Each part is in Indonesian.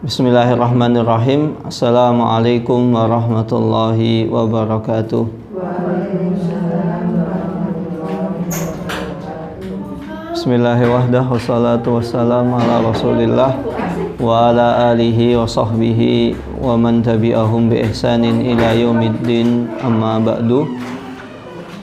Bismillahirrahmanirrahim. Assalamualaikum warahmatullahi wabarakatuh. Bismillahirrahmanirrahim. Wassalatu wassalamu ala rasulillah wa ala alihi wa sahbihi wa man tabi'ahum bi ihsanin ila yaumiddin, amma ba'du.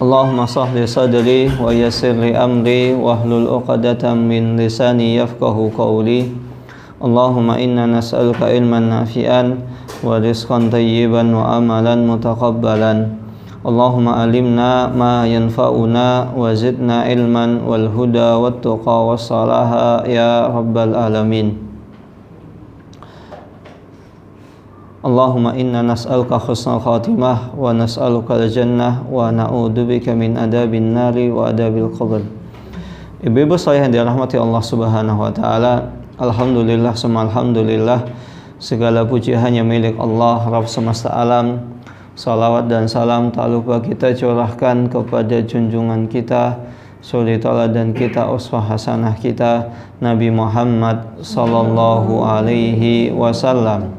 Allahumma sahli sadri wa yassir li amri wahlul 'uqdatam min lisani yafqahu qawli. Allahumma inna nas'aluka ilman nafi'an wa rizqan tayyiban wa amalan mutaqabbalan. Allahumma alimna ma yanfa'una wa zidna ilman wal huda wat tuqa was salaha ya rabbal alamin. Allahumma inna nas'aluka husnal khatimah wa nas'aluka al-jannah wa na'udzubika min adabin nari wa adabil qabr. Ibu-ibu saya yang dirahmati Allah Subhanahu wa taala, alhamdulillah summa alhamdulillah, segala puji hanya milik Allah Rabb semesta alam. Salawat dan salam tak lupa kita curahkan kepada junjungan kita, suri tauladan kita, uswah hasanah kita, Nabi Muhammad sallallahu alaihi wasallam.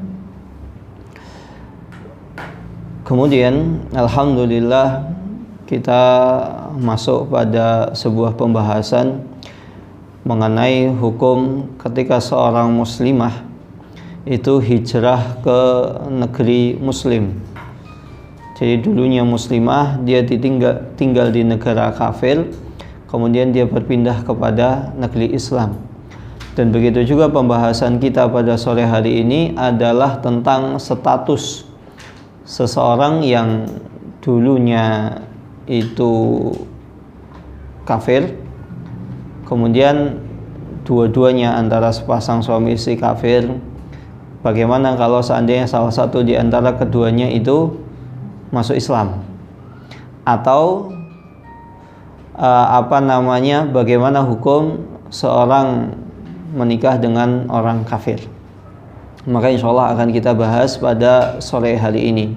Kemudian alhamdulillah kita masuk pada sebuah pembahasan mengenai hukum ketika seorang muslimah itu hijrah ke negeri muslim. Jadi dulunya muslimah, dia tinggal di negara kafir, kemudian dia berpindah kepada negeri Islam. Dan begitu juga pembahasan kita pada sore hari ini adalah tentang status seseorang yang dulunya itu kafir, kemudian dua-duanya antara sepasang suami istri kafir. Bagaimana kalau seandainya salah satu di antara keduanya itu masuk Islam? Atau bagaimana hukum seorang menikah dengan orang kafir? Maka insya Allah akan kita bahas pada sore hari ini.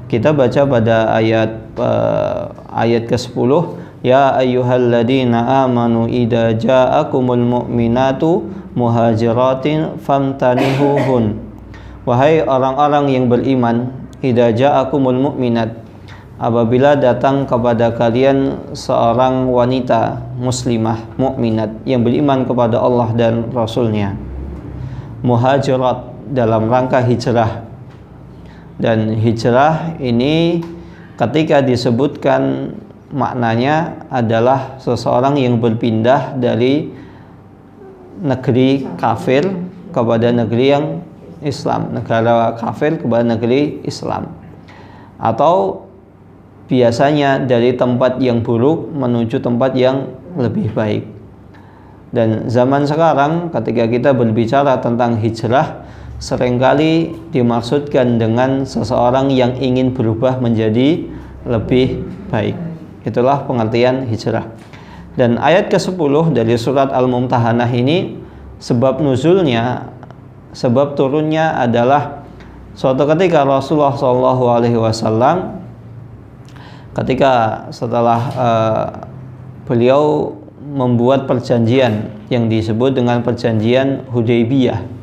Kita baca pada ayat ke-10, ya ayyuhalladzina amanu idza ja'akumul mu'minatu muhajiratin famtanihuhun. Wahai orang-orang yang beriman, idza ja'akumul mu'minat, apabila datang kepada kalian seorang wanita muslimah mukminat yang beriman kepada Allah dan Rasulnya, muhajirat dalam rangka hijrah. Dan hijrah ini ketika disebutkan maknanya adalah seseorang yang berpindah dari negeri kafir kepada negeri yang Islam, negara kafir kepada negeri Islam, atau biasanya dari tempat yang buruk menuju tempat yang lebih baik. Dan zaman sekarang ketika kita berbicara tentang hijrah, seringkali dimaksudkan dengan seseorang yang ingin berubah menjadi lebih baik. Itulah pengertian hijrah. Dan ayat ke-10 dari surat Al-Mumtahanah ini, sebab nuzulnya, sebab turunnya adalah suatu ketika Rasulullah SAW ketika setelah beliau membuat perjanjian yang disebut dengan perjanjian Hudaybiyah.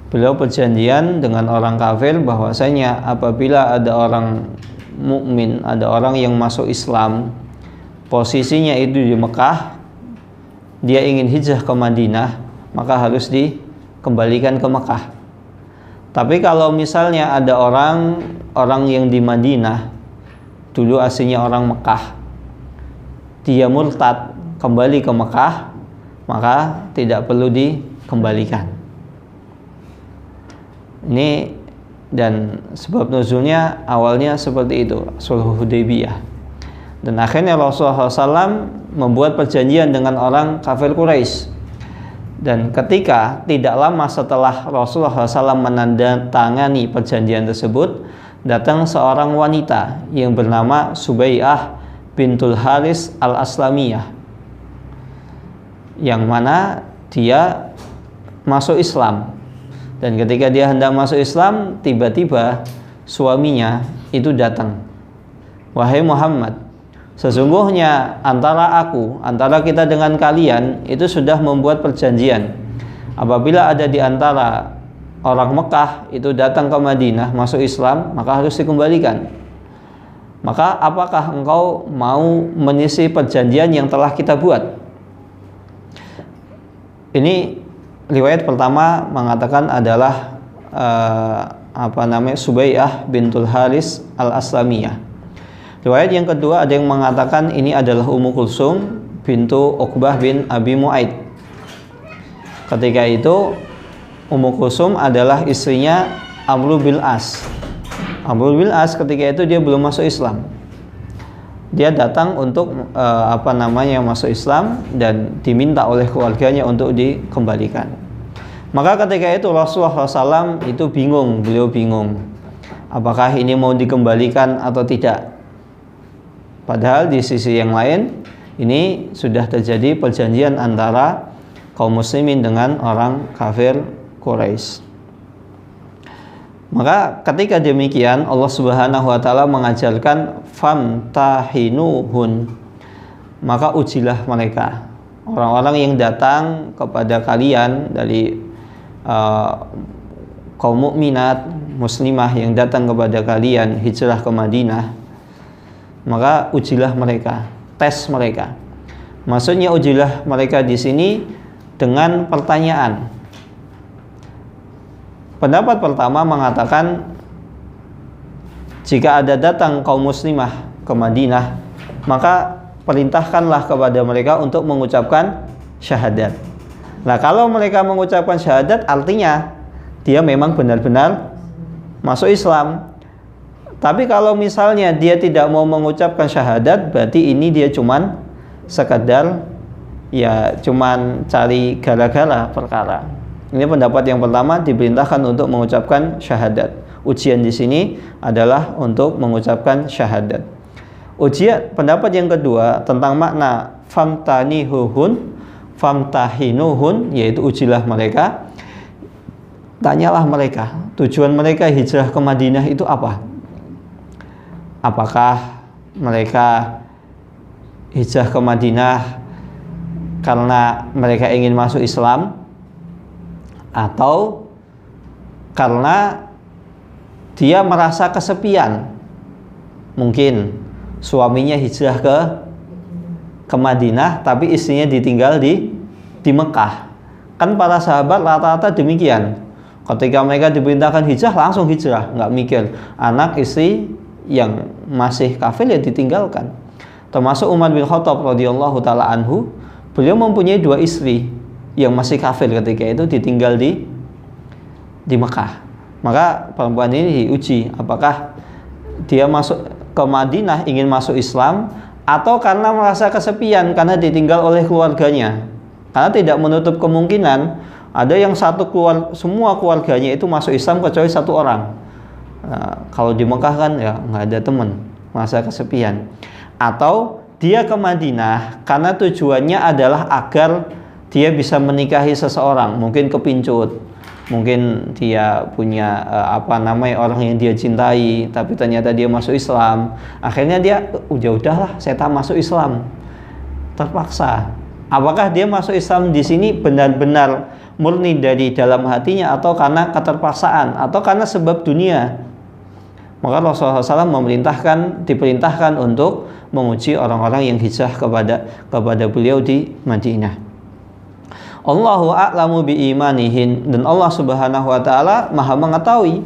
Beliau perjanjian dengan orang kafir bahwasanya apabila ada orang mukmin, ada orang yang masuk Islam, posisinya itu di Mekah, dia ingin hijrah ke Madinah, maka harus dikembalikan ke Mekah. Tapi kalau misalnya ada orang yang di Madinah, dulu aslinya orang Mekah, dia murtad kembali ke Mekah, maka tidak perlu dikembalikan. Ini dan sebab nuzulnya awalnya seperti itu, Sulh Hudaybiyah. Dan akhirnya Rasulullah SAW membuat perjanjian dengan orang kafir Quraisy. Dan ketika tidak lama setelah Rasulullah SAW menandatangani perjanjian tersebut, datang seorang wanita yang bernama Subai'ah bintul Haris al-Aslamiyah, yang mana dia masuk Islam. Dan ketika dia hendak masuk Islam, tiba-tiba suaminya itu datang, wahai Muhammad, sesungguhnya antara kita dengan kalian itu sudah membuat perjanjian. Apabila ada di antara orang Mekah itu datang ke Madinah masuk Islam, maka harus dikembalikan. Maka apakah engkau mau menyisi perjanjian yang telah kita buat? Ini riwayat pertama mengatakan adalah Subai'ah bintul Haris al-Aslamiyah. Riwayat yang kedua ada yang mengatakan ini adalah Ummu Kulsum bintu Uqbah bin Abi Mu'aid. Ketika itu Ummu Kulsum adalah istrinya Amr bin As. Amr bin As ketika itu dia belum masuk Islam. Dia datang untuk masuk Islam dan diminta oleh keluarganya untuk dikembalikan. Maka ketika itu Rasulullah SAW itu bingung, beliau bingung apakah ini mau dikembalikan atau tidak. Padahal di sisi yang lain ini sudah terjadi perjanjian antara kaum muslimin dengan orang kafir Quraisy. Maka ketika demikian Allah Subhanahu wa taala mengajarkan famtahinuhun, maka ujilah mereka. Orang-orang yang datang kepada kalian dari kaum mukminat muslimah yang datang kepada kalian hijrah ke Madinah, maka ujilah mereka, tes mereka. Maksudnya ujilah mereka di sini dengan pertanyaan. Pendapat pertama mengatakan jika ada datang kaum muslimah ke Madinah, maka perintahkanlah kepada mereka untuk mengucapkan syahadat. Nah, kalau mereka mengucapkan syahadat artinya dia memang benar-benar masuk Islam. Tapi kalau misalnya dia tidak mau mengucapkan syahadat, berarti ini dia cuman sekadar cuman cari gara-gara perkara. Ini pendapat yang pertama, diperintahkan untuk mengucapkan syahadat. Ujian di sini adalah untuk mengucapkan syahadat. Pendapat yang kedua tentang makna famtahinuhun, yaitu ujilah mereka. Tanyalah mereka, tujuan mereka hijrah ke Madinah itu apa? Apakah mereka hijrah ke Madinah karena mereka ingin masuk Islam, atau karena dia merasa kesepian? Mungkin suaminya hijrah ke Madinah tapi istrinya ditinggal di Mekah. Kan para sahabat rata-rata demikian. Ketika mereka diperintahkan hijrah langsung hijrah, nggak mikir anak istri yang masih kafir ya ditinggalkan. Termasuk Umar bin Khattab radhiyallahu taala anhu, beliau mempunyai 2 istri yang masih kafir ketika itu ditinggal di Mekah. Maka perempuan ini diuji apakah dia masuk ke Madinah ingin masuk Islam atau karena merasa kesepian karena ditinggal oleh keluarganya. Karena tidak menutup kemungkinan ada yang semua keluarganya itu masuk Islam kecuali 1 orang. Nah, kalau di Mekah kan ya nggak ada teman, merasa kesepian. Atau dia ke Madinah karena tujuannya adalah agar dia bisa menikahi seseorang, mungkin kepincut, mungkin dia punya orang yang dia cintai, tapi ternyata dia masuk Islam. Akhirnya dia udahlah, saya tak masuk Islam, terpaksa. Apakah dia masuk Islam di sini benar-benar murni dari dalam hatinya, atau karena keterpaksaan, atau karena sebab dunia? Maka Rasulullah SAW diperintahkan untuk menguji orang-orang yang hijrah kepada beliau di Madinah. Allahu a'lamu bi imanihin, dan Allah Subhanahu wa taala Maha mengetahui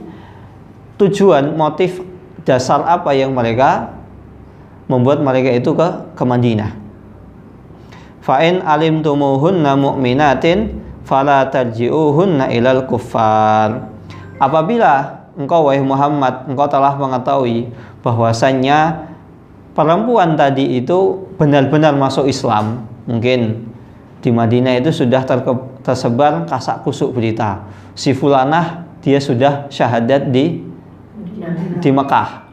tujuan, motif dasar apa yang mereka membuat mereka itu ke Madinah. Fa in alimtumuhunna mu'minatin fala tarji'uhunna ilal kuffar. Apabila engkau wahai Muhammad, engkau telah mengetahui bahwasannya perempuan tadi itu benar-benar masuk Islam, mungkin di Madinah itu sudah tersebar kasak kusuk berita si fulanah dia sudah syahadat di Mekah,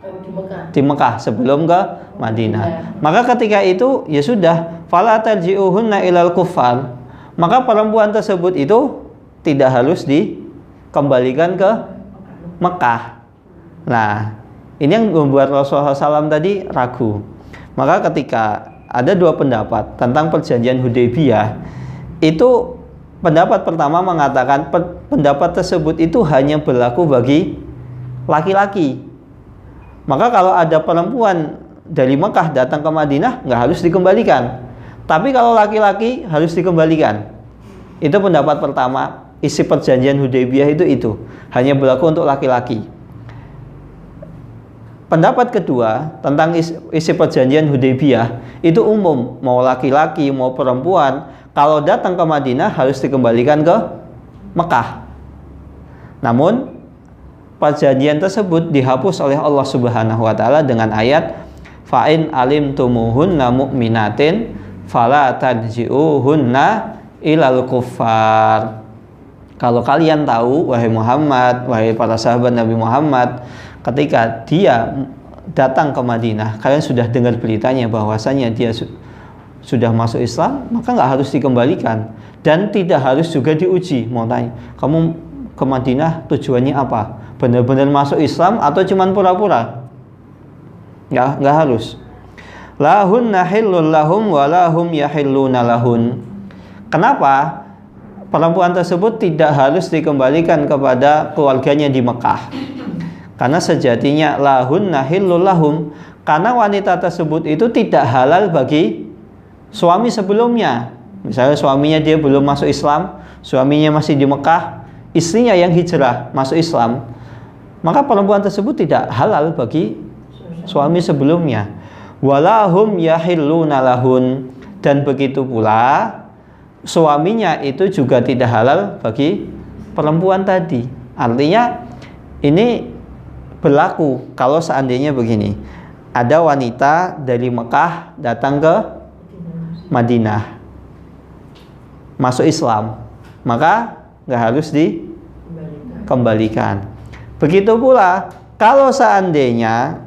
di Mekah sebelum ke Madinah. Maka ketika itu ya sudah, fala tarji'uhunna ilal kuffar, maka perempuan tersebut itu tidak harus dikembalikan ke Mekah. Nah, ini yang membuat Rasulullah SAW tadi ragu. Maka ketika ada 2 pendapat tentang perjanjian Hudaybiyah, itu pendapat pertama mengatakan pendapat tersebut itu hanya berlaku bagi laki-laki. Maka kalau ada perempuan dari Mekah datang ke Madinah, nggak harus dikembalikan. Tapi kalau laki-laki harus dikembalikan. Itu pendapat pertama, isi perjanjian Hudaybiyah itu hanya berlaku untuk laki-laki. Pendapat kedua tentang isi perjanjian Hudaybiyah itu umum, mau laki-laki mau perempuan, kalau datang ke Madinah harus dikembalikan ke Mekah. Namun perjanjian tersebut dihapus oleh Allah Subhanahu wa taala dengan ayat fa'in alimtumuhunna mu'minatin fala tarji'uhunna ilal kuffar. Kalau kalian tahu, wahai Muhammad, wahai para sahabat Nabi Muhammad, ketika dia datang ke Madinah, kalian sudah dengar beritanya bahwasanya dia sudah masuk Islam, maka nggak harus dikembalikan dan tidak harus juga diuji. Mau tanya, kamu ke Madinah tujuannya apa? Benar-benar masuk Islam atau cuman pura-pura? Nggak harus. Lahunna hillul lahum wa lahum yahilluna lahun. Kenapa? Perempuan tersebut tidak harus dikembalikan kepada keluarganya di Mekah. Karena sejatinya lahunna hillul lahum, karena wanita tersebut itu tidak halal bagi suami sebelumnya. Misalnya suaminya dia belum masuk Islam, suaminya masih di Mekah, istrinya yang hijrah masuk Islam, maka perempuan tersebut tidak halal bagi suami sebelumnya. Walahum yahilluna lahun, dan begitu pula suaminya itu juga tidak halal bagi perempuan tadi. Artinya ini berlaku kalau seandainya begini, ada wanita dari Mekah datang ke Madinah masuk Islam, maka nggak harus dikembalikan. Begitu pula kalau seandainya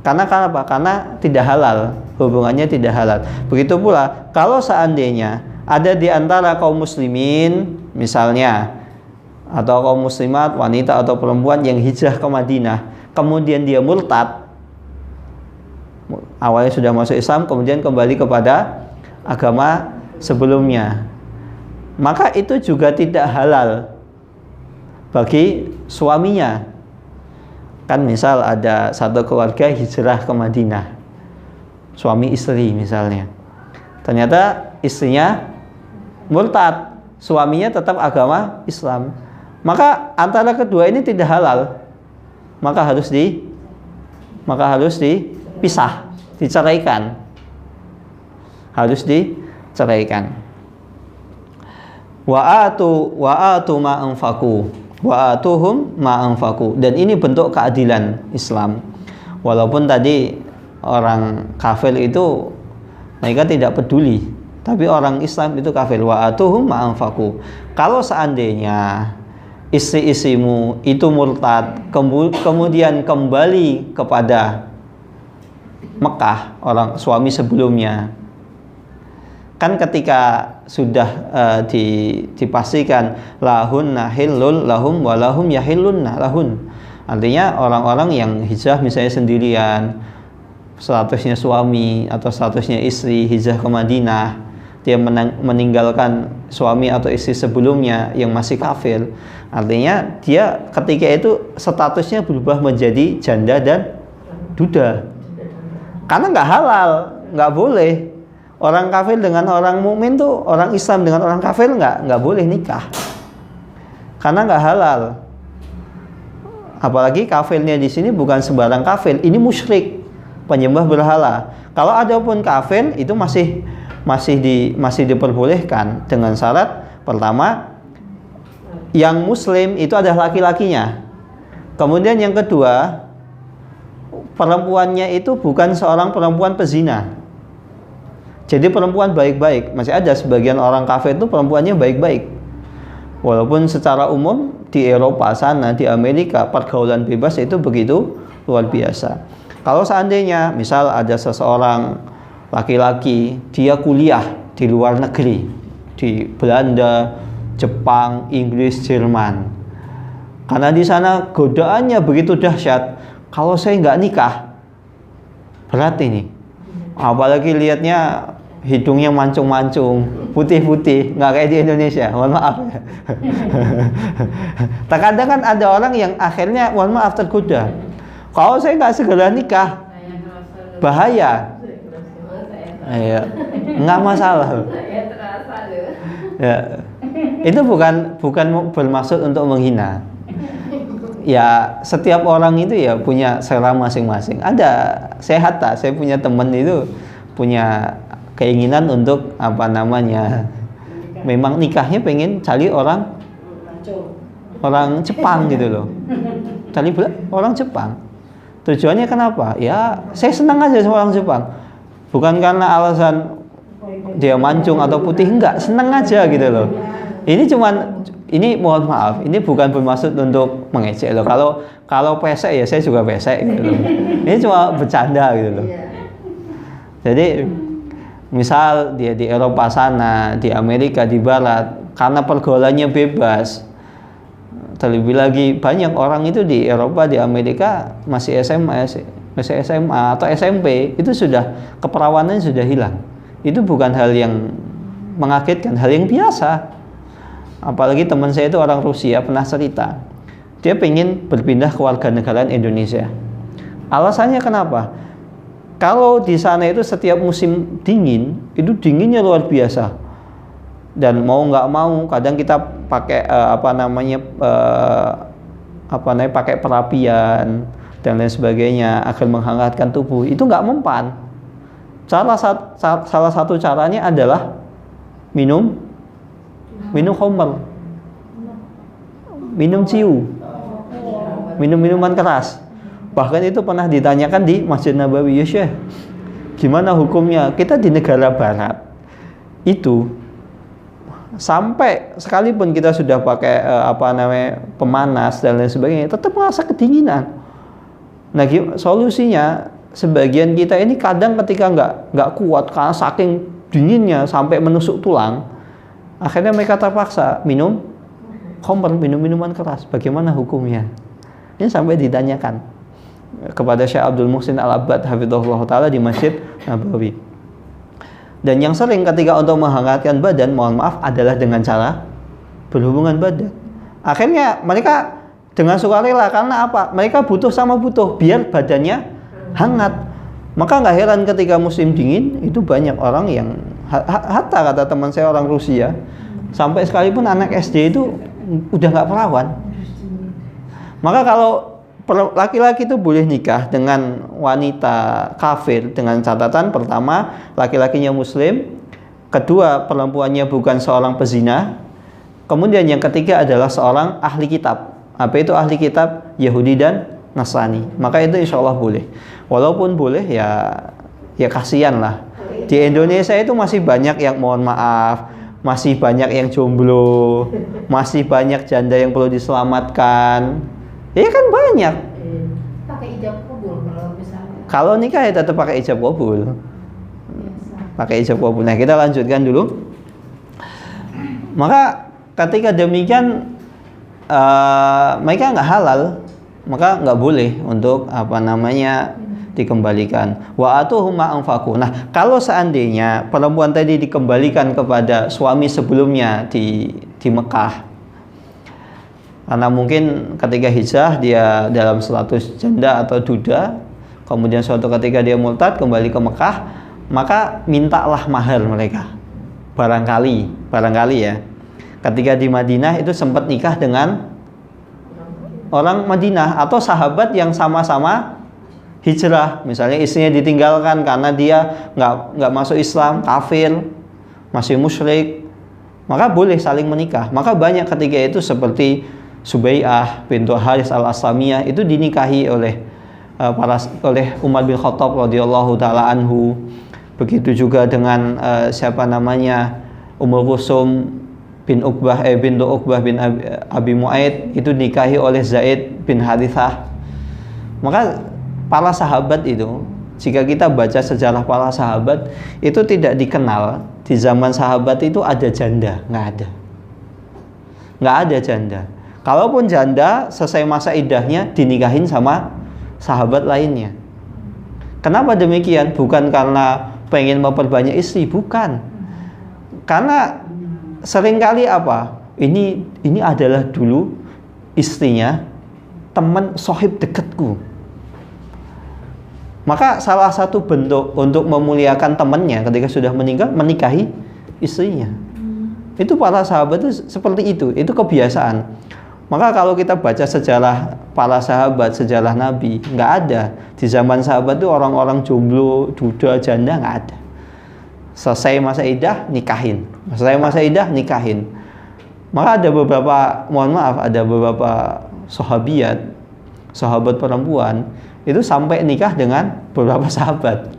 karena apa? Karena tidak halal, hubungannya tidak halal. Begitu pula kalau seandainya ada di antara kaum muslimin misalnya, atau kaum muslimat, wanita atau perempuan yang hijrah ke Madinah, kemudian dia murtad, awalnya sudah masuk Islam kemudian kembali kepada agama sebelumnya, maka itu juga tidak halal bagi suaminya. Kan misal ada satu keluarga hijrah ke Madinah, suami istri misalnya, ternyata istrinya murtad, suaminya tetap agama Islam, maka antara kedua ini tidak halal, maka harus dipisah, diceraikan, harus diceraikan. Wa'atu ma anfaqu wa atuhum ma anfaqu, dan ini bentuk keadilan Islam. Walaupun tadi orang kafir itu mereka tidak peduli, tapi orang Islam itu kafir. Wa atuhum ma anfaqu. Kalau seandainya istri-istrimu itu murtad kemudian kembali kepada Mekah, orang suami sebelumnya, kan ketika sudah dipastikan lahunna hillul lahum wa lahum yahillunna lahun, artinya orang-orang yang hijrah misalnya sendirian, statusnya suami atau statusnya istri, hijrah ke Madinah, dia meninggalkan suami atau istri sebelumnya yang masih kafir, artinya dia ketika itu statusnya berubah menjadi janda dan duda, karena nggak halal, nggak boleh. Orang kafir dengan orang mukmin tuh, orang Islam dengan orang kafir nggak boleh nikah, karena nggak halal. Apalagi kafirnya di sini bukan sembarang kafir, ini musyrik, penyembah berhala. Kalau ada pun kafir itu masih diperbolehkan dengan syarat pertama, yang muslim itu adalah laki-lakinya. Kemudian yang kedua, perempuannya itu bukan seorang perempuan pezina. Jadi perempuan baik-baik. Masih ada sebagian orang kafir itu perempuannya baik-baik. Walaupun secara umum di Eropa sana, di Amerika, pergaulan bebas itu begitu luar biasa. Kalau seandainya misal ada seseorang laki-laki, dia kuliah di luar negeri, di Belanda, Jepang, Inggris, Jerman, karena di sana godaannya begitu dahsyat, kalau saya nggak nikah berat ini. Apalagi lihatnya hidungnya mancung-mancung, putih-putih, nggak kayak di Indonesia, mohon maaf. Terkadang kan ada orang yang akhirnya, mohon maaf, tergoda. Kalau saya nggak segera nikah, bahaya. Ya, nggak masalah. Ya, itu bukan bermaksud untuk menghina. Ya, setiap orang itu ya punya selera masing-masing. Ada sehat tak? Saya punya teman itu punya keinginan untuk apa namanya? Memang nikahnya pengen cari orang Jepang gitu loh. Cari orang Jepang. Tujuannya kenapa? Ya, saya senang aja sama orang Jepang. Bukan karena alasan dia mancung atau putih, enggak, senang aja gitu loh. Ini mohon maaf, ini bukan bermaksud untuk mengejek loh. Kalau pesek ya saya juga pesek gitu loh. Ini cuma bercanda gitu loh. Jadi misal dia di Eropa sana, di Amerika, di Barat, karena pergaulannya bebas. Terlebih lagi banyak orang itu di Eropa, di Amerika masih SMA atau SMP, itu sudah keperawanan sudah hilang. Itu bukan hal yang mengagetkan, hal yang biasa. Apalagi teman saya itu orang Rusia, pernah cerita dia pengen berpindah ke warganegaraan Indonesia. Alasannya kenapa? Kalau di sana itu setiap musim dingin, itu dinginnya luar biasa. Dan mau nggak mau, kadang kita pakai pakai perapian dan lain sebagainya agar menghangatkan tubuh. Itu nggak mempan. Salah satu caranya adalah minum khamr, minum ciu, minum minuman keras. Bahkan itu pernah ditanyakan di Masjid Nabawi, ya Syekh, gimana hukumnya? Kita di negara barat itu sampai sekalipun kita sudah pakai pemanas dan lain sebagainya, tetap merasa kedinginan. Nah, solusinya sebagian kita ini kadang ketika nggak kuat karena saking dinginnya sampai menusuk tulang, akhirnya mereka terpaksa minum khamr, minum minuman keras. Bagaimana hukumnya? Ini sampai ditanyakan kepada Syekh Abdul Muhsin Al-Abbad hafizahullah taala di Masjid Nabawi. Dan yang sering ketika untuk menghangatkan badan, mohon maaf, adalah dengan cara berhubungan badan. Akhirnya mereka dengan sukarela, karena apa? Mereka butuh biar badannya hangat. Maka nggak heran ketika musim dingin itu banyak orang yang hatta kata teman saya orang Rusia, sampai sekalipun anak SD itu udah nggak perawan. Maka kalau laki-laki itu boleh nikah dengan wanita kafir dengan catatan pertama laki-lakinya muslim, kedua perempuannya bukan seorang pezina, kemudian yang ketiga adalah seorang ahli kitab. Apa itu ahli kitab? Yahudi dan Nasrani. Maka itu insya Allah boleh. Walaupun boleh ya kasihan lah. Di Indonesia itu masih banyak yang mohon maaf, masih banyak yang jomblo, masih banyak janda yang perlu diselamatkan. Ya kan banyak. Pakai ijab kabul kalau misalnya. Kalau nikah ya tetap pakai ijab kabul. Pakai ijab kabul. Nah, kita lanjutkan dulu. Maka ketika demikian mereka nggak halal, maka nggak boleh untuk dikembalikan. Wa atuhum ma anfaqu. Nah, kalau seandainya perempuan tadi dikembalikan kepada suami sebelumnya di Mekah, karena mungkin ketika hijrah dia dalam status janda atau duda, kemudian suatu ketika dia murtad kembali ke Mekah, maka mintalah mahar mereka. Barangkali ya, ketika di Madinah itu sempat nikah dengan orang Madinah atau sahabat yang sama-sama hijrah, misalnya istrinya ditinggalkan karena dia nggak masuk Islam, kafir, masih musyrik, maka boleh saling menikah. Maka banyak ketika itu seperti Subai'ah bintu Haris al-Aslamiyah itu dinikahi oleh Umar bin Khattab radhiyallahu taala anhu. Begitu juga dengan Ummul Kulsum bintu Uqbah bin Abi Mu'aid itu dinikahi oleh Zaid bin Harithah. Maka para sahabat itu, jika kita baca sejarah para sahabat, itu tidak dikenal di zaman sahabat itu ada janda, nggak ada janda. Kalaupun janda, selesai masa iddahnya dinikahin sama sahabat lainnya. Kenapa demikian? Bukan karena pengen memperbanyak istri, bukan. Karena seringkali apa? Ini adalah dulu istrinya teman sohib dekatku. Maka salah satu bentuk untuk memuliakan temannya ketika sudah meninggal, menikahi istrinya. Itu para sahabat itu seperti itu kebiasaan. Maka kalau kita baca sejarah para sahabat, sejarah Nabi, nggak ada. Di zaman sahabat itu orang-orang jomblo, duda, janda, nggak ada. Selesai masa iddah, nikahin. Selesai masa iddah, nikahin. Maka ada beberapa, mohon maaf, ada beberapa sahabiat, sahabat perempuan, itu sampai nikah dengan beberapa sahabat.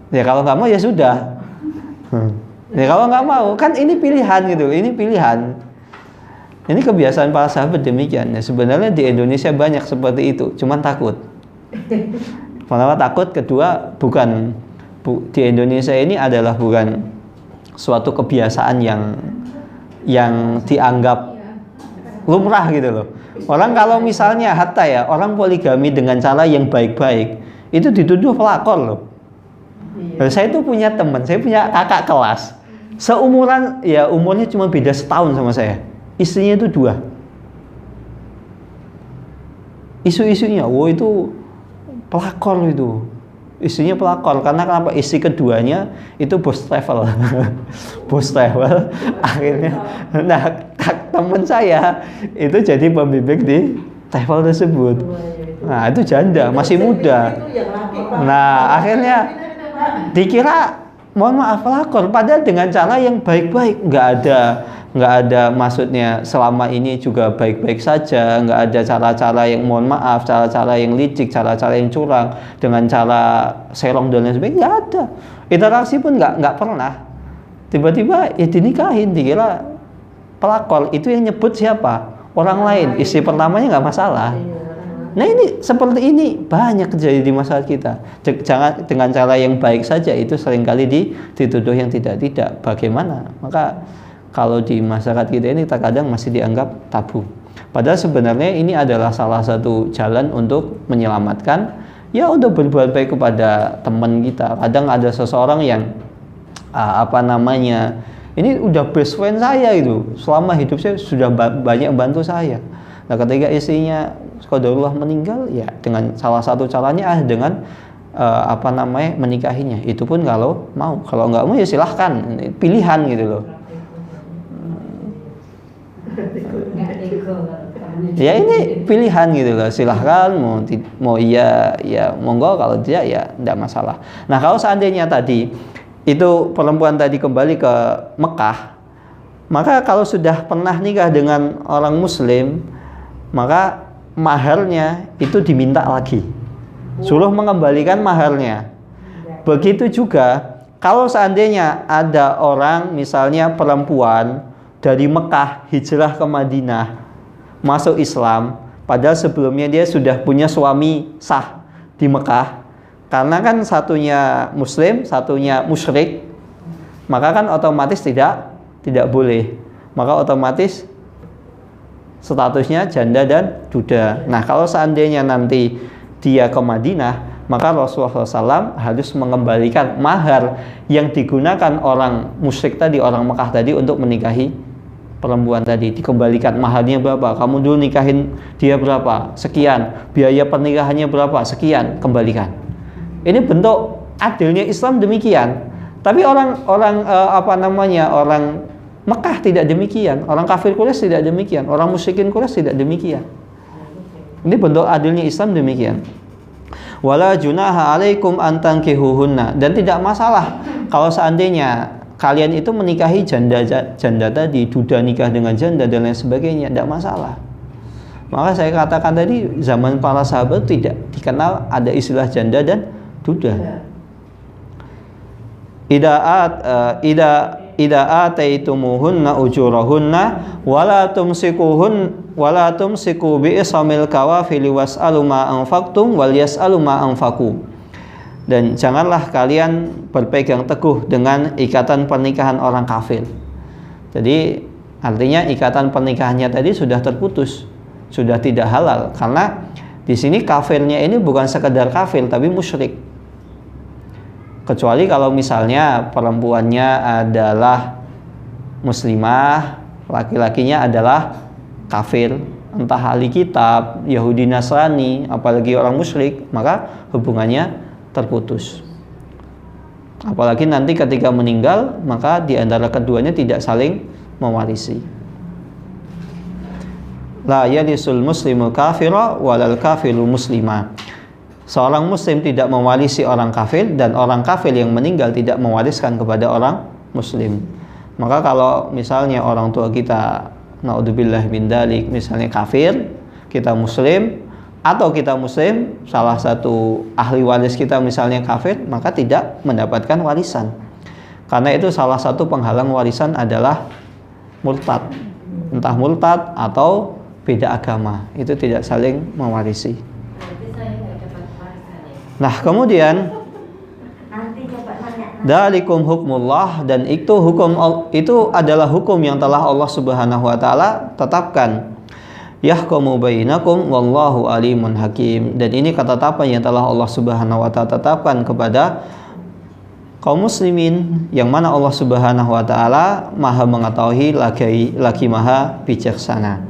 Ya kalau nggak mau ya sudah. Ya kalau nggak mau, kan ini pilihan gitu, ini pilihan. Ini kebiasaan para sahabat demikian. Ya, sebenarnya di Indonesia banyak seperti itu, cuman takut. Pertama takut, kedua di Indonesia ini adalah bukan suatu kebiasaan yang dianggap lumrah gitu loh. Orang kalau misalnya hatta ya, orang poligami dengan cara yang baik-baik, itu dituduh pelakor loh. Saya itu punya teman, saya punya kakak kelas, seumuran, ya umurnya cuma beda setahun sama saya. Istrinya itu 2. Isu-isunya, itu pelakor itu. Istrinya pelakor, karena kenapa? Istri keduanya itu bos travel. Bos travel, akhirnya, nah teman saya itu jadi pembimbing di travel tersebut. Nah itu janda, masih muda. Nah akhirnya dikira, mohon maaf, pelakor, padahal dengan cara yang baik-baik, nggak ada maksudnya selama ini juga baik-baik saja, nggak ada cara-cara yang mohon maaf, cara-cara yang licik, cara-cara yang curang, dengan cara serong dan lain sebagainya, nggak ada. Interaksi pun nggak pernah. Tiba-tiba ya dinikahin, dikira pelakor. Itu yang nyebut siapa? Orang lain. Istri pertamanya nggak masalah. Nah ini seperti ini banyak terjadi di masyarakat kita. Jangan dengan cara yang baik saja itu seringkali dituduh yang tidak. Bagaimana? Maka kalau di masyarakat kita ini terkadang masih dianggap tabu. Padahal sebenarnya ini adalah salah satu jalan untuk menyelamatkan, ya untuk berbuat baik kepada teman kita. Kadang ada seseorang yang ini udah best friend saya itu, selama hidup saya sudah banyak bantu saya. Nah ketika istrinya qadarullah meninggal, ya dengan salah satu caranya dengan menikahinya. Itu pun kalau mau. Kalau nggak mau ya silahkan, pilihan gitu loh. Ya ini pilihan gitu loh, silahkan mau iya ya monggo, kalau tidak ya tidak masalah. Nah kalau seandainya tadi itu perempuan tadi kembali ke Mekah, maka kalau sudah pernah nikah dengan orang Muslim, maka maharnya itu diminta lagi, suruh mengembalikan maharnya. Begitu juga kalau seandainya ada orang, misalnya perempuan dari Mekah hijrah ke Madinah, masuk Islam, padahal sebelumnya dia sudah punya suami sah di Mekah, karena kan satunya Muslim, satunya musyrik, maka kan otomatis tidak boleh, maka otomatis statusnya janda dan duda. Nah kalau seandainya nanti dia ke Madinah, maka Rasulullah SAW harus mengembalikan mahar yang digunakan orang musyrik tadi, orang Mekah tadi untuk menikahi perempuan tadi. Dikembalikan maharnya berapa, kamu dulu nikahin dia berapa, sekian, biaya pernikahannya berapa, sekian, kembalikan. Ini bentuk adilnya Islam demikian. Tapi orang Mekah tidak demikian, orang kafir Quraisy tidak demikian, orang musyrikin Quraisy tidak demikian. Ini bentuk adilnya Islam demikian. Wala junaha alaikum an tankihuhunna, dan tidak masalah kalau seandainya kalian itu menikahi janda tadi, duda nikah dengan janda dan lain sebagainya, tidak masalah. Maka saya katakan tadi, zaman para sahabat tidak dikenal ada istilah janda dan duda. Ida ataitumuhunna ujurahunna wala tumsiku bi'isamil kawafili was'alu ma anfaqtum wal yas'alu ma anfaqu. Dan janganlah kalian berpegang teguh dengan ikatan pernikahan orang kafir. Jadi artinya ikatan pernikahannya tadi sudah terputus, sudah tidak halal, karena di sini kafirnya ini bukan sekedar kafir tapi musyrik. Kecuali kalau misalnya perempuannya adalah muslimah, laki-lakinya adalah kafir, entah ahli kitab, Yahudi Nasrani, apalagi orang musyrik, maka hubungannya terputus. Apalagi nanti ketika meninggal, maka di antara keduanya tidak saling mewarisi. La yarisul muslimul kafira walal kafiru muslima. Seorang muslim tidak mewarisi orang kafir, dan orang kafir yang meninggal tidak mewariskan kepada orang muslim. Maka kalau misalnya orang tua kita, naudzubillah min dzalik, misalnya kafir, kita muslim, atau kita muslim, salah satu ahli waris kita misalnya kafir, maka tidak mendapatkan warisan. Karena itu salah satu penghalang warisan adalah murtad. Entah murtad atau beda agama, itu tidak saling mewarisi. Nah, kemudian dalikum hukmullah, dan itu adalah hukum yang telah Allah Subhanahu wa taala tetapkan. Yahkumu bainakum wallahu alimun hakim. Dan ini ketetapan yang telah Allah Subhanahu wa taala tetapkan kepada kaum muslimin, yang mana Allah Subhanahu wa taala Maha mengetahui lagi Maha bijaksana.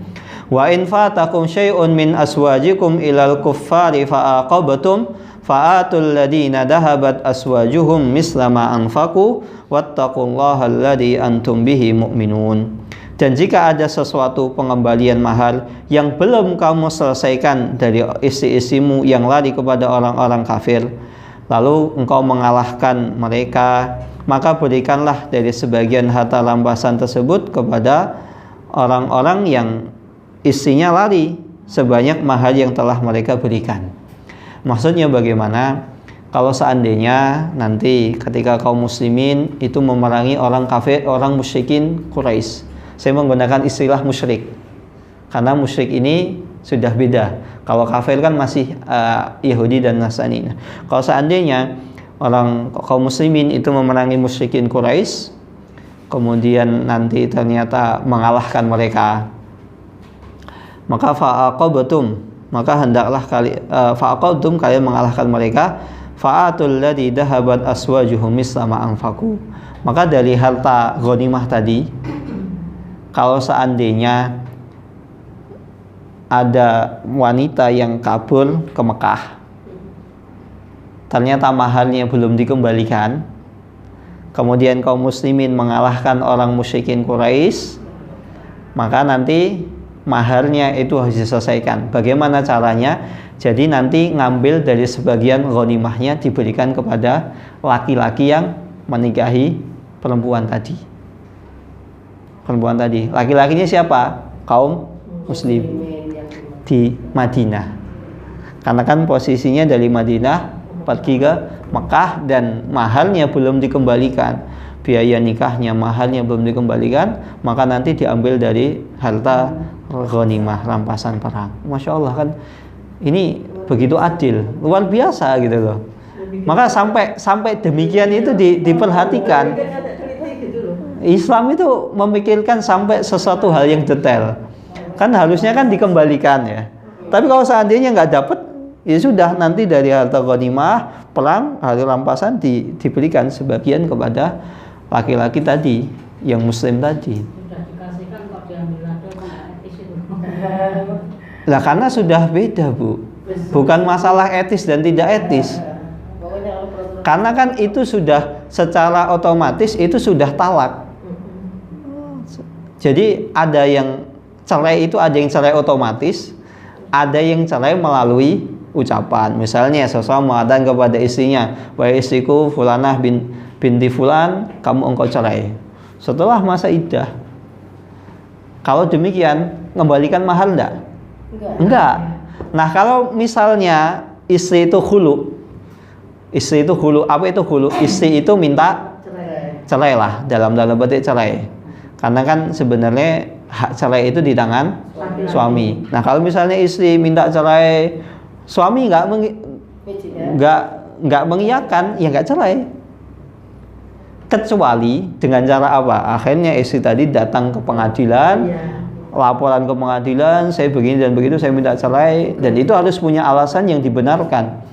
Wa in fatakum syai'un min aswajikum ilal kuffari fa'aqabtum fa'atul ladina dahabat aswajuhum misla ma anfaqu wattaqullaha alladzi antum bihi mu'minun. Dan jika ada sesuatu pengembalian mahar yang belum kamu selesaikan dari istri-istrimu yang lari kepada orang-orang kafir, lalu engkau mengalahkan mereka, maka berikanlah dari sebagian harta rampasan tersebut kepada orang-orang yang istrinya lari sebanyak mahar yang telah mereka berikan. Maksudnya bagaimana? Kalau seandainya nanti ketika kaum muslimin itu memerangi orang kafir, orang musyrikin Quraisy, saya menggunakan istilah musyrik karena musyrik ini sudah beda. Kalau kafir kan masih Yahudi dan Nasrani. Kalau seandainya orang kaum muslimin itu memerangi musyrikin Quraisy, kemudian nanti ternyata mengalahkan mereka, maka fa'aqabtum, maka hendaklah fa'aqabtum, kalian mengalahkan mereka, fa'atul ladzi dahabat aswajuhum misla ma anfaqu, maka dari harta ghanimah tadi, kalau seandainya ada wanita yang kabur ke Mekah, ternyata maharnya belum dikembalikan, kemudian kaum muslimin mengalahkan orang musyrikin Quraisy, maka nanti maharnya itu harus diselesaikan. Bagaimana caranya? Jadi nanti ngambil dari sebagian ghanimahnya diberikan kepada laki-laki yang menikahi perempuan tadi. Laki-lakinya siapa? Kaum muslim di Madinah. Karena kan posisinya dari Madinah pergi ke Mekah dan maharnya belum dikembalikan, biaya nikahnya, maharnya belum dikembalikan, maka nanti diambil dari harta ghanimah, rampasan perang. Masya Allah, kan ini begitu adil, luar biasa gitu loh. Maka sampai demikian itu diperhatikan. Islam itu memikirkan sampai sesuatu hal yang detail. Kan harusnya kan dikembalikan ya. Tapi kalau seandainya nggak dapat, ya sudah, nanti dari harta ghanimah perang, harta rampasan diberikan sebagian kepada laki-laki tadi, yang muslim tadi. Sudah dikasihkan kok diambil lagi, kan etis itu. Lah karena sudah beda, Bu. Bukan masalah etis dan tidak etis. Karena kan itu sudah secara otomatis itu sudah talak. Jadi ada yang cerai itu, ada yang cerai otomatis, ada yang cerai melalui ucapan. Misalnya seseorang mengatakan kepada istrinya, wahai istriku fulanah binti fulan, kamu engkau cerai setelah masa iddah. Kalau demikian, mengembalikan mahar enggak? Enggak. Nah, kalau misalnya istri itu khulu. Istri itu khulu, apa itu khulu? Istri itu minta cerai lah, dalam petik cerai. Karena kan sebenarnya hak cerai itu di tangan suami. Nah, kalau misalnya istri minta cerai, suami nggak mengiyakan, ya nggak cerai. Kecuali dengan cara apa? Akhirnya istri tadi datang ke pengadilan, laporan ke pengadilan, saya begini dan begitu, saya minta cerai, dan itu harus punya alasan yang dibenarkan.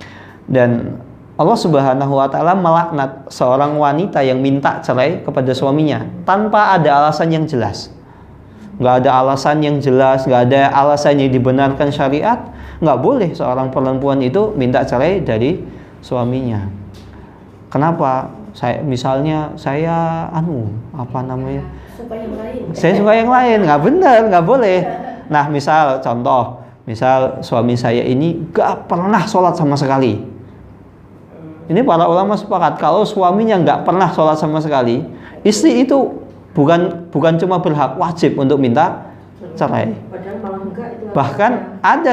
Dan Allah Subhanahu wa taala melaknat seorang wanita yang minta cerai kepada suaminya tanpa ada alasan yang jelas. Nggak ada alasan yang jelas, nggak ada alasan yang dibenarkan syariat, nggak boleh seorang perempuan itu minta cerai dari suaminya. Kenapa? Misalnya saya Suka yang lain. saya suka yang lain, nggak benar, nggak boleh. Nah, misal suami saya ini nggak pernah sholat sama sekali. Ini para ulama sepakat kalau suaminya nggak pernah sholat sama sekali, istri itu bukan cuma berhak, wajib untuk minta cerai. Padahal malah enggak itu. Bahkan ada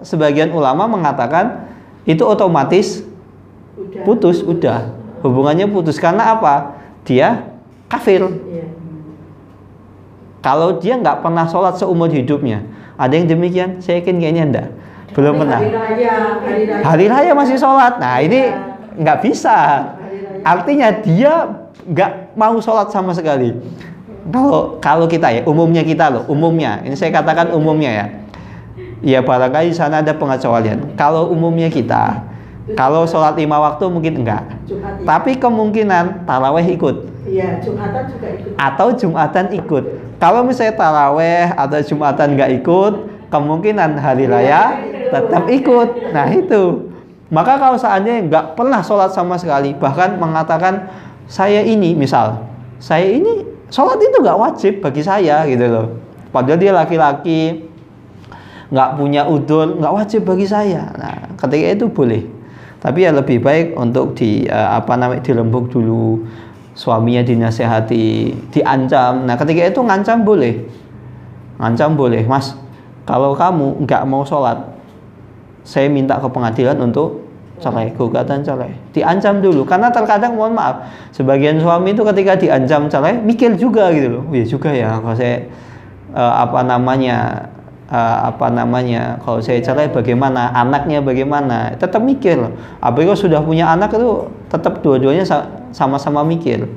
sebagian ulama mengatakan itu otomatis putus, udah hubungannya putus. Karena apa? Dia kafir. Iya. Kalau dia nggak pernah sholat seumur hidupnya, ada yang demikian? Saya yakin kayaknya enggak. Belum pernah. Hari raya masih sholat. Nah, ini nggak bisa. Artinya dia nggak mau sholat sama sekali. Kalau kita ya, umumnya ini saya katakan umumnya ya. Ya barangkali di sana ada pengecualian. Kalau umumnya kita, kalau sholat 5 waktu mungkin enggak. Tapi kemungkinan taraweh ikut. Iya, Jumatan juga ikut. Atau Jumatan ikut. Kalau misalnya taraweh atau Jumatan nggak ikut, kemungkinan hari raya tetap ikut. Nah itu. Maka kalau seandainya nggak pernah sholat sama sekali, bahkan mengatakan saya ini sholat itu nggak wajib bagi saya gitu loh. Padahal dia laki-laki, nggak punya udzur, nggak wajib bagi saya. Nah, ketika itu boleh. Tapi ya lebih baik untuk dirembuk dulu. Suaminya dinasehati, diancam. Nah, ketika itu ngancam boleh. Ngancam boleh, Mas. Kalau kamu nggak mau sholat, saya minta ke pengadilan untuk cerai, gugatan cerai. Diancam dulu, karena terkadang mohon maaf, sebagian suami itu ketika diancam cerai mikir juga gitu loh. Oh, iya juga ya, kalau saya kalau saya cerai bagaimana, anaknya bagaimana, tetap mikir. Apalagi kalau sudah punya anak itu tetap dua-duanya sama-sama mikir.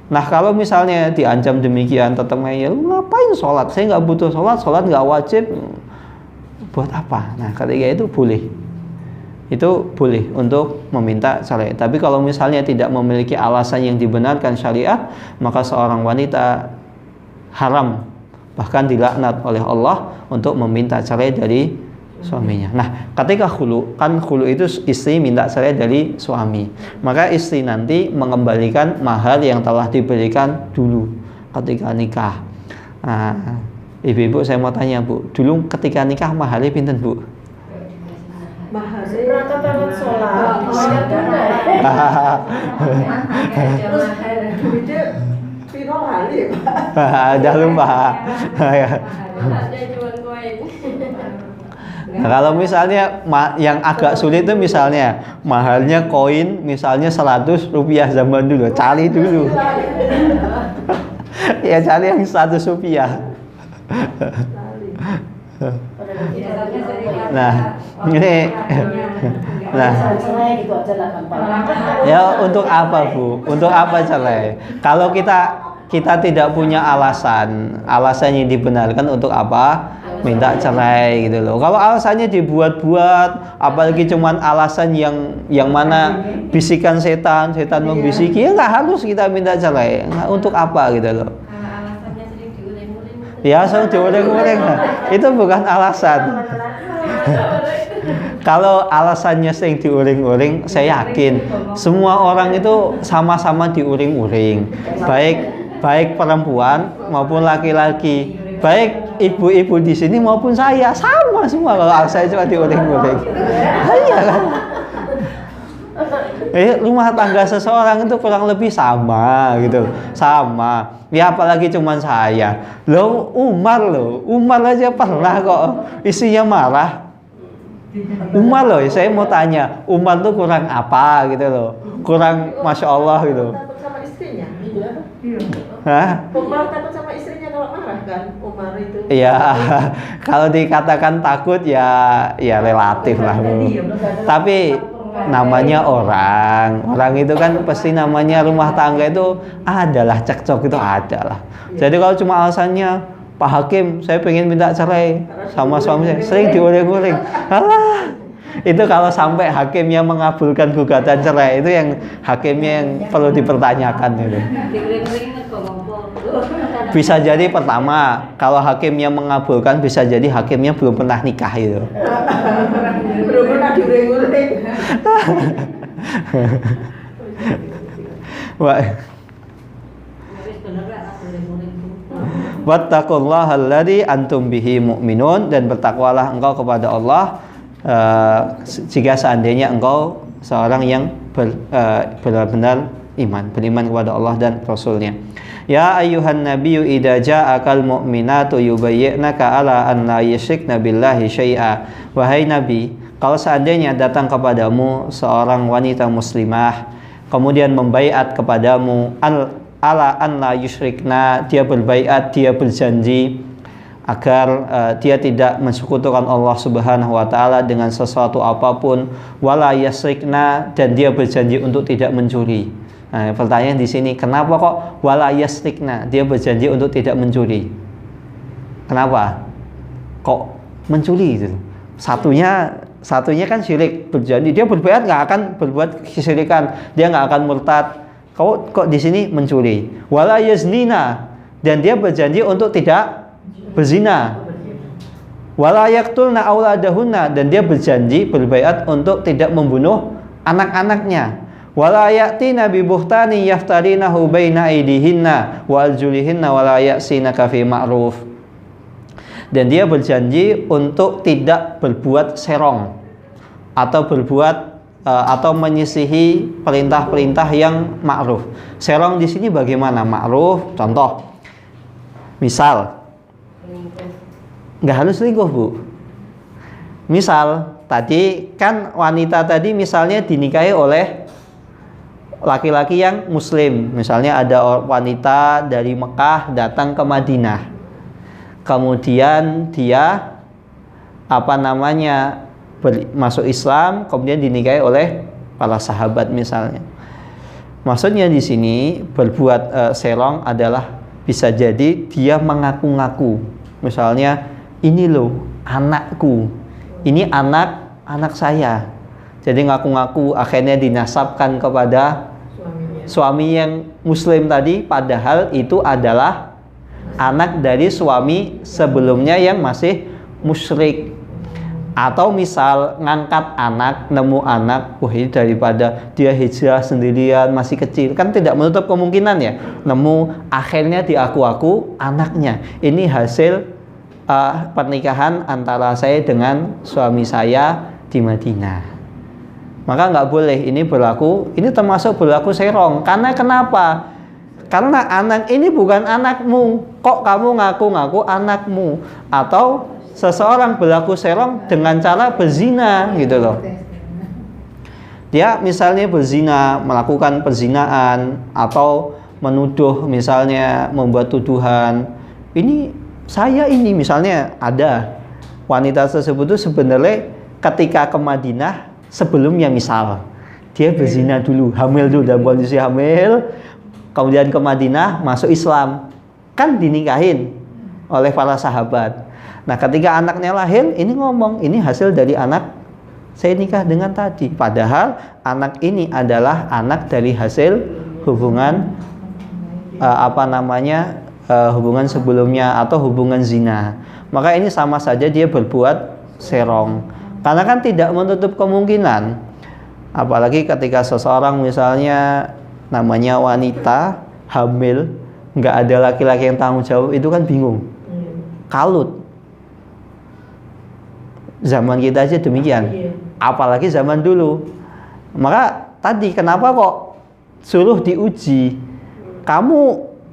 Nah, kalau misalnya diancam demikian tetap ngeyel, ngapain sholat? Saya nggak butuh sholat nggak wajib, buat apa? Nah, ketika itu boleh untuk meminta cerai. Tapi kalau misalnya tidak memiliki alasan yang dibenarkan syariat, maka seorang wanita haram, bahkan dilaknat oleh Allah untuk meminta cerai dari suaminya. Nah, ketika khulu itu istri minta cerai dari suami, maka istri nanti mengembalikan mahar yang telah diberikan dulu ketika nikah. Nah, ibu-ibu saya mau tanya Bu, dulu ketika nikah maharnya pinten Bu? Mahar berangkat alat sholat. Duitnya piro kali Pak? Udah lupa. Nah, kalau misalnya yang agak sulit itu misalnya mahalnya koin misalnya 100 rupiah zaman dulu, cari dulu. Ya cari yang 100 rupiah. Nah, ini ya untuk apa Bu? Untuk apa cerai? Kalau kita tidak punya alasan yang dibenarkan untuk apa minta cerai gitu loh. Kalau alasannya dibuat-buat, apalagi cuman alasan yang mana bisikan setan membisiki, ya nggak harus kita minta cerai. Nah, untuk apa gitu loh? Alasannya sering diuling-uling. Ya sering diuling-uling. Itu bukan alasan. Kalau alasannya sering diuling-uling, saya yakin semua orang itu sama-sama diuling-uling, baik perempuan maupun laki-laki, baik ibu-ibu di sini maupun saya, sama semua. Kalau saya cuma diuling-uling, iya kan? Rumah tangga seseorang itu kurang lebih sama gitu, sama. Ya apalagi cuman saya. Umar aja pernah kok istrinya marah. Umar saya mau tanya, Umar tuh kurang apa gitu loh, kurang masya Allah gitu. Takut sama istrinya. Hah? Umar takut sama istrinya kalau marah kan, Umar itu. Iya, kalau dikatakan takut ya relatif lah. Tapi namanya orang itu kan pasti namanya rumah tangga itu adalah cekcok, itu adalah. Jadi kalau cuma alasannya Pak Hakim, saya pengen minta cerai sama suami saya, sering diuling-uling. Alah, Itu kalau sampai hakimnya mengabulkan gugatan cerai, itu yang hakimnya yang perlu dipertanyakan itu. Bisa jadi pertama, kalau hakimnya mengabulkan, bisa jadi hakimnya belum pernah nikah itu. Belum pernah diuring-uring. Wattaqullaha alladzi antum bihi mu'minun, dan bertakwalah engkau kepada Allah jika seandainya engkau seorang yang benar-benar beriman kepada Allah dan Rasulnya. Ya ayyuhan nabiyyu idza ja'akal mu'minatu yubayyi'naka ala an la yusyrikna billahi syai'a. Wahai Nabi, kalau seandainya datang kepadamu seorang wanita muslimah kemudian membaiat kepadamu ala an la yusyrikna, dia berbaiat, dia berjanji agar dia tidak mensekutukan Allah Subhanahu wa taala dengan sesuatu apapun, wala yasrikna, dan dia berjanji untuk tidak mencuri. Nah, pertanyaan di sini, kenapa kok wala yasrikna, dia berjanji untuk tidak mencuri? Kenapa? Kok mencuri itu? Satunya kan syirik, berjanji dia berbaiat nggak akan berbuat kesyirikan, dia nggak akan murtad. Kok di sini mencuri? Wala yaznina, dan dia berjanji untuk tidak berzina. Wala yaqtulna auladahunna, dan dia berjanji berbaiat untuk tidak membunuh anak-anaknya. Wala ya'tina bi buhtani yaftarinahu baina aydihinna wa arjulihinna wala ya'sinaka fi ma'ruf. Dan dia berjanji untuk tidak berbuat serong atau menyisihi perintah-perintah yang ma'ruf. Serong di sini bagaimana? Ma'ruf, contoh, misal, nggak harus selingkuh, Bu. Misal, tadi kan wanita tadi misalnya dinikahi oleh laki-laki yang muslim. Misalnya ada wanita dari Mekah datang ke Madinah. Kemudian dia masuk Islam, kemudian dinikahi oleh para sahabat misalnya. Maksudnya di sini berbuat serong adalah bisa jadi dia mengaku-ngaku. Misalnya, ini loh anakku, ini anak saya. Jadi ngaku-ngaku, akhirnya dinasabkan kepada suami yang muslim tadi, padahal itu adalah anak dari suami sebelumnya yang masih musyrik. Atau misal ngangkat anak, nemu anak, wah ini daripada dia hijrah sendirian masih kecil, kan tidak menutup kemungkinan ya, nemu akhirnya diaku-aku anaknya. Ini hasil pernikahan antara saya dengan suami saya di Madinah. Maka nggak boleh ini berlaku, ini termasuk berlaku serong. Karena kenapa? Karena anak ini bukan anakmu, kok kamu ngaku-ngaku anakmu? Atau seseorang berlaku serong dengan cara berzina gitu loh. Dia misalnya berzina, melakukan perzinaan, atau menuduh, misalnya membuat tuduhan, ini saya ini, misalnya ada wanita tersebut itu sebenarnya ketika ke Madinah sebelumnya misal dia berzina dulu, hamil dulu, dalam kondisi hamil, kemudian ke Madinah masuk Islam, kan dinikahin oleh para sahabat. Nah, ketika anaknya lahir, ini ngomong, ini hasil dari anak saya nikah dengan tadi. Padahal anak ini adalah anak dari hasil hubungan hubungan sebelumnya atau hubungan zina. Maka ini sama saja dia berbuat serong. Karena kan tidak menutup kemungkinan. Apalagi ketika seseorang misalnya namanya wanita hamil, nggak ada laki-laki yang tanggung jawab, itu kan bingung. Kalut. Zaman kita aja demikian, apalagi zaman dulu. Maka tadi kenapa kok suruh diuji? Kamu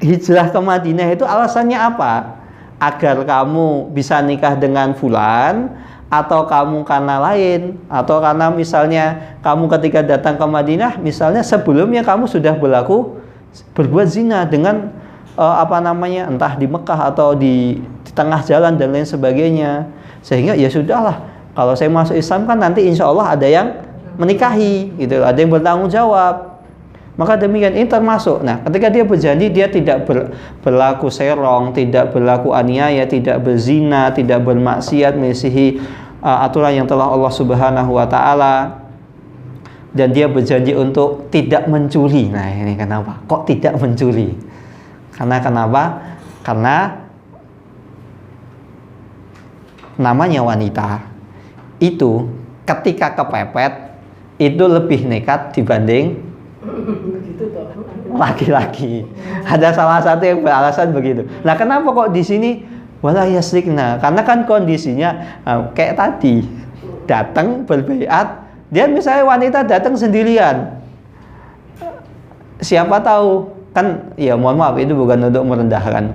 hijrah ke Madinah itu alasannya apa? Agar kamu bisa nikah dengan fulan, atau kamu karena lain, atau karena misalnya kamu ketika datang ke Madinah, misalnya sebelumnya kamu sudah berbuat zina dengan entah di Mekah atau di tengah jalan dan lain sebagainya. Sehingga ya sudahlah, kalau saya masuk Islam kan nanti insya Allah ada yang menikahi, gitu, ada yang bertanggung jawab. Maka demikian, ini termasuk. Nah, ketika dia berjanji, dia tidak berlaku serong, tidak berlaku aniaya, tidak berzina, tidak bermaksiat, menyisihi aturan yang telah Allah Subhanahu wa taala, dan dia berjanji untuk tidak mencuri. Nah, ini kenapa? Kok tidak mencuri? Karena kenapa? Karena namanya wanita itu ketika kepepet itu lebih nekat dibanding laki-laki. Ada salah satu yang beralasan begitu. Nah, kenapa kok di sini wala yasrikna? Karena kan kondisinya kayak tadi, datang berbaiat, dia misalnya wanita datang sendirian. Siapa tahu, kan ya mohon maaf itu bukan untuk merendahkan.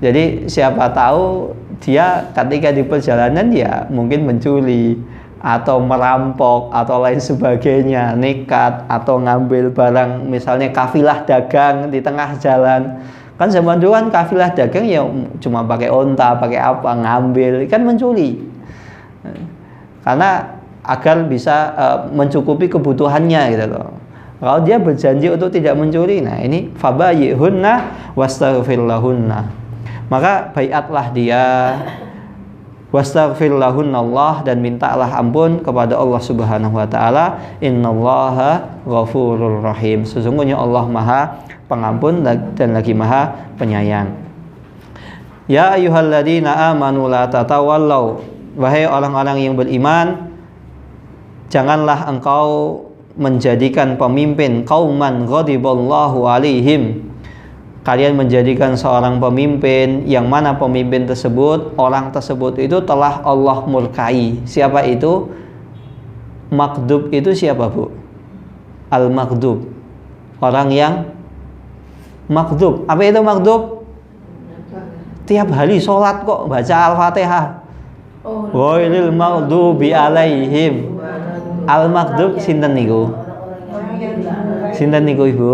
Jadi siapa tahu dia ketika di perjalanan ya mungkin mencuri atau merampok atau lain sebagainya, nekat atau ngambil barang, misalnya kafilah dagang di tengah jalan. Kan zaman dulu kan kafilah dagang ya cuma pakai onta, pakai apa, ngambil, kan mencuri. Karena agar bisa mencukupi kebutuhannya gitu loh. Kalau dia berjanji untuk tidak mencuri, nah ini fabayyihunna wastaghfir lahunna. Maka baiatlah dia, wastaghfir lahunallah, dan mintalah ampun kepada Allah Subhanahu wa taala. Innallaha ghafurur rahim. Sesungguhnya Allah Maha Pengampun dan lagi Maha Penyayang. Ya ayyuhalladzina amanu la tatawallau. Wahai orang-orang yang beriman, janganlah engkau menjadikan pemimpin qauman ghadiballahu alaihim. Kalian menjadikan seorang pemimpin yang mana pemimpin tersebut, orang tersebut itu telah Allah murkai. Siapa itu? Maghdub itu siapa, Bu? Al-maghdub. Orang yang maghdub. Apa itu maghdub? Tiap hari sholat kok baca Al-Fatihah. Wailil maghdubi alaihim. Al-maghdub sinten niku? Sinten niku, Ibu?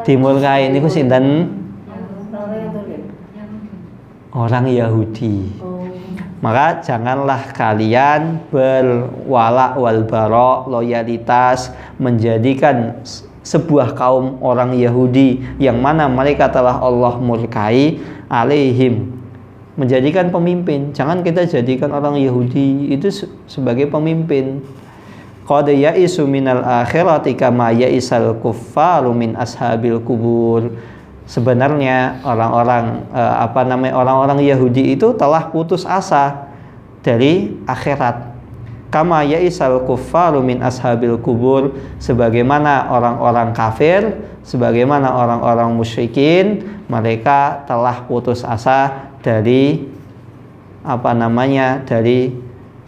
Dimurkai niku sinten? Orang Yahudi. Maka janganlah kalian berwala wal bara, loyalitas, menjadikan sebuah kaum orang Yahudi yang mana mereka telah Allah murkai alaihim, menjadikan pemimpin. Jangan kita jadikan orang Yahudi itu sebagai pemimpin. Qad ya'isu minal akhirati kama ya'isal kuffaru min ashabil kubur. Sebenarnya orang-orang Yahudi itu telah putus asa dari akhirat. Kama ya'isal kuffaru min ashabil kubur, sebagaimana orang-orang kafir, sebagaimana orang-orang musyrikin, mereka telah putus asa dari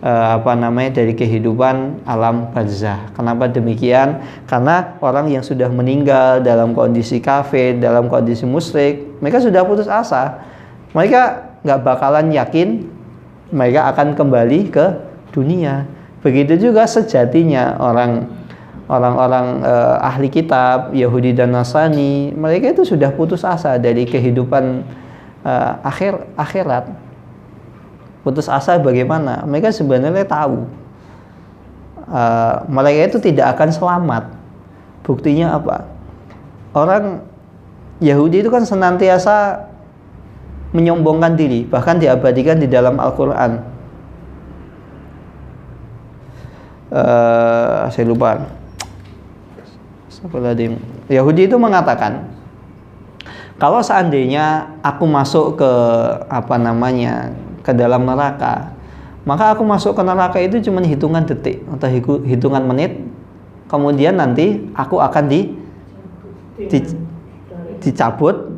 dari kehidupan alam barzah. Kenapa demikian? Karena orang yang sudah meninggal dalam kondisi kafir, dalam kondisi musyrik, mereka sudah putus asa. Mereka nggak bakalan yakin mereka akan kembali ke dunia. Begitu juga sejatinya orang-orang ahli kitab Yahudi dan Nasrani, mereka itu sudah putus asa dari kehidupan akhirat. Putus asa bagaimana? Mereka sebenarnya tahu mereka itu tidak akan selamat. Buktinya apa? Orang Yahudi itu kan senantiasa menyombongkan diri, bahkan diabadikan di dalam Al-Quran. Saya lupa. Yahudi itu mengatakan, kalau seandainya aku masuk ke ke dalam neraka, maka aku masuk ke neraka itu cuma hitungan detik atau hitungan menit, kemudian nanti aku akan dicabut,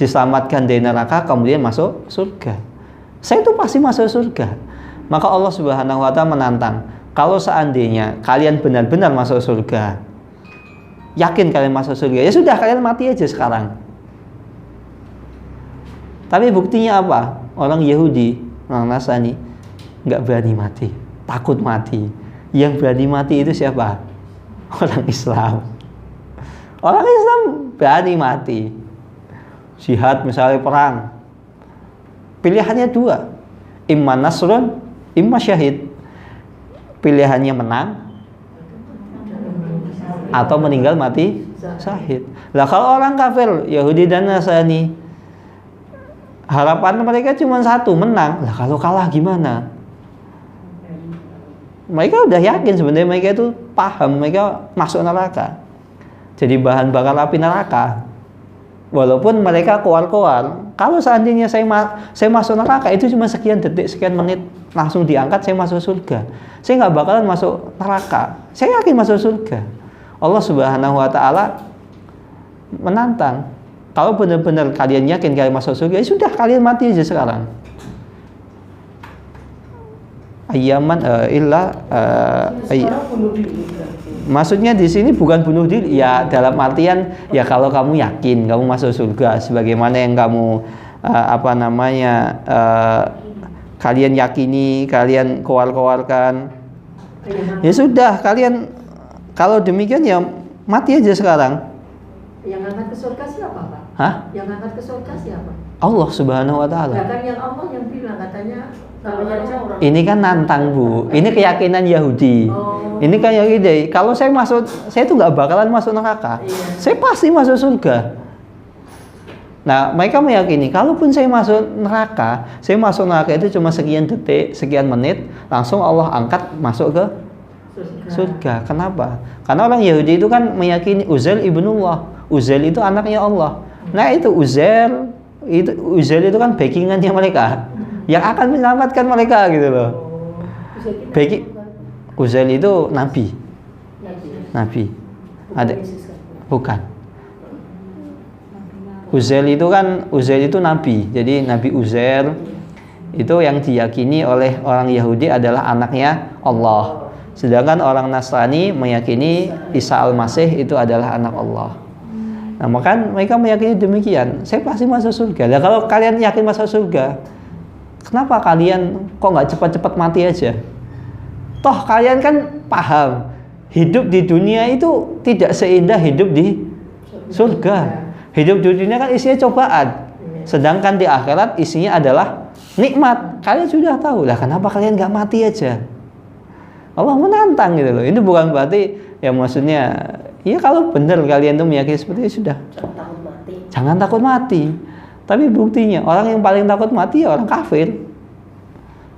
diselamatkan dari neraka, kemudian masuk surga. Saya itu pasti masuk surga. Maka Allah Subhanahu wa ta'ala menantang, kalau seandainya kalian benar-benar masuk surga, yakin kalian masuk surga, ya sudah, kalian mati aja sekarang. Tapi buktinya apa? Orang Yahudi, orang Nasrani nggak berani mati, takut mati. Yang berani mati itu siapa? Orang Islam. Orang Islam berani mati. Jihad misalnya perang, pilihannya dua, imma nasrun, imma syahid. Pilihannya menang atau meninggal mati syahid. Lah kalau orang kafir Yahudi dan Nasrani, harapan mereka cuma satu, menang. Lah kalau kalah gimana? mereka udah yakin sebenarnya, mereka itu paham mereka masuk neraka, jadi bahan bakar api neraka. Walaupun mereka koar-koar, kalau seandainya saya masuk neraka itu cuma sekian detik, sekian menit, langsung diangkat saya masuk surga. Saya nggak bakalan masuk neraka. Saya yakin masuk surga. Allah Subhanahu Wa Taala menantang. Kalau benar-benar kalian yakin kalian masuk surga, ya sudah kalian mati aja sekarang. Ayaman maksudnya di sini bukan bunuh diri ya, dalam artian ya kalau kamu yakin kamu masuk surga sebagaimana yang kamu kalian yakini, kalian koar-koarkan, ya sudah kalian kalau demikian ya mati aja sekarang. Yang angkat ke surga siapa, Pak? Hah? Yang angkat ke surga siapa? Allah Subhanahu Wa Taala. Ya kan yang Allah yang bilang katanya kalau Ini kan nantang, Bu. Ini keyakinan Yahudi. Oh. Ini kan Yahudi. Kalau saya masuk, saya itu nggak bakalan masuk neraka. Iya. Saya pasti masuk surga. Nah, mereka meyakini, kalaupun saya masuk neraka itu cuma sekian detik, sekian menit, langsung Allah angkat masuk ke surga. Kenapa? Karena orang Yahudi itu kan meyakini Uzair ibnullah. Uzair itu anaknya Allah. Nah, itu Uzair itu kan backingannya mereka, yang akan menyelamatkan mereka gitu loh. Uzair itu nabi. Ada bukan? Uzair itu nabi. Jadi Nabi Uzair itu yang diyakini oleh orang Yahudi adalah anaknya Allah. Sedangkan orang Nasrani meyakini Isa al-Masih itu adalah anak Allah. Nah, maka mereka meyakini demikian. Saya pasti masuk surga. Nah, kalau kalian yakin masuk surga, kenapa kalian kok nggak cepat-cepat mati aja? Toh kalian kan paham hidup di dunia itu tidak seindah hidup di surga. Hidup di dunia kan isinya cobaan, sedangkan di akhirat isinya adalah nikmat. Kalian sudah tahu lah, kenapa kalian nggak mati aja? Allah menantang gitu loh. Ini bukan berarti ya maksudnya ya kalau benar kalian tuh meyakini seperti itu sudah jangan takut mati. Tapi buktinya orang yang paling takut mati ya orang kafir.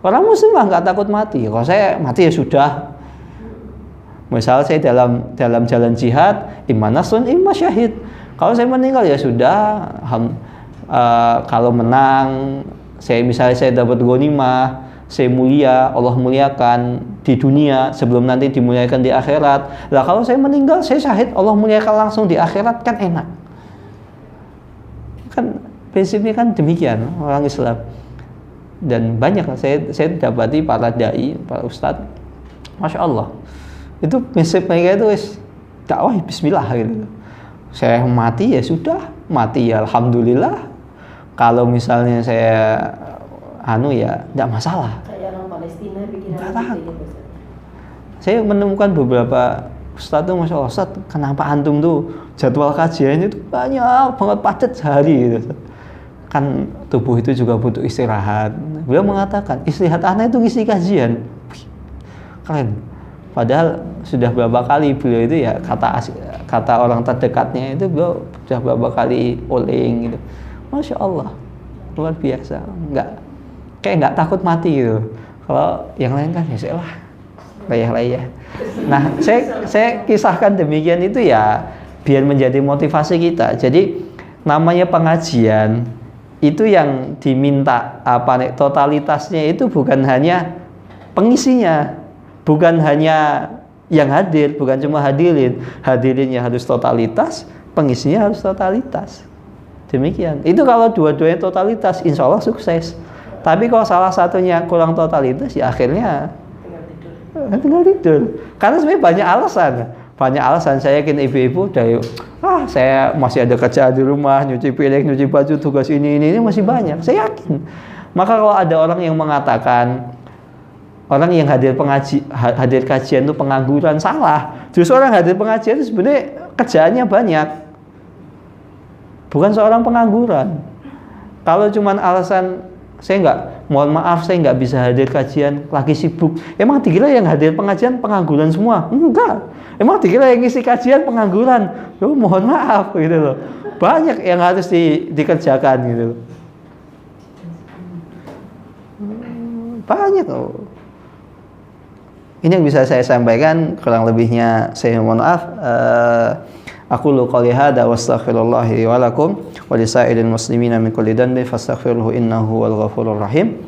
Orang muslim lah nggak takut mati. Kalau saya mati ya sudah. Misal saya dalam jalan jihad, imma nasrun imma syahid. Kalau saya meninggal ya sudah. Kalau menang, misalnya saya dapat ghanimah, saya mulia, Allah muliakan di dunia sebelum nanti dimuliakan di akhirat. Lah kalau saya meninggal, saya syahid, Allah muliakan langsung di akhirat, kan enak. Kan prinsipnya kan demikian orang Islam. Dan banyak saya dapati para dai, para ustadz, masya Allah, itu prinsip mereka itu dakwah bismillah gitu. Saya mati ya sudah, mati ya alhamdulillah. Kalau misalnya saya ya tidak masalah. Kayak orang Palestina bikin Saya menemukan beberapa ustadz tuh, masya Allah, Ustadz, kenapa antum tuh jadwal kajiannya itu banyak banget, padat sehari gitu. Kan tubuh itu juga butuh istirahat. Beliau mengatakan istirahat anak itu ngisi kajian. Keren. Padahal sudah berapa kali beliau itu ya kata orang terdekatnya itu beliau sudah berapa kali oling gitu. Masya Allah, luar biasa. Kayak nggak takut mati gitu. Kalau yang lain kan ya lah layah-layah. Nah, saya kisahkan demikian itu ya biar menjadi motivasi kita. Jadi namanya pengajian itu yang diminta totalitasnya itu bukan hanya pengisinya, bukan hanya yang hadir, bukan cuma hadirinnya harus totalitas, pengisinya harus totalitas. Demikian. Itu kalau dua-duanya totalitas, insya Allah sukses. Tapi kalau salah satunya kurang totalitas, ya akhirnya tinggal tidur. Karena sebenarnya banyak alasan. Saya yakin ibu-ibu dari saya masih ada kerjaan di rumah, nyuci piring, nyuci baju, tugas ini masih banyak. Saya yakin. Maka kalau ada orang yang mengatakan orang yang hadir kajian itu pengangguran, salah. Justru orang hadir pengajian itu sebenarnya kerjaannya banyak. Bukan seorang pengangguran. Kalau cuman alasan mohon maaf saya nggak bisa hadir kajian, lagi sibuk. Emang dikira yang hadir pengajian pengangguran semua? Enggak. Emang dikira yang ngisi kajian pengangguran? Mohon maaf gitu loh. Banyak yang harus dikerjakan gitu loh. Banyak loh. Ini yang bisa saya sampaikan, kurang lebihnya saya mohon maaf. Aqulu qouli hadza wa astaghfirullahi wa lakum wa lisairil muslimina min kulli dhanbin fastaghfiruhu innahu huwal ghafurur rahim.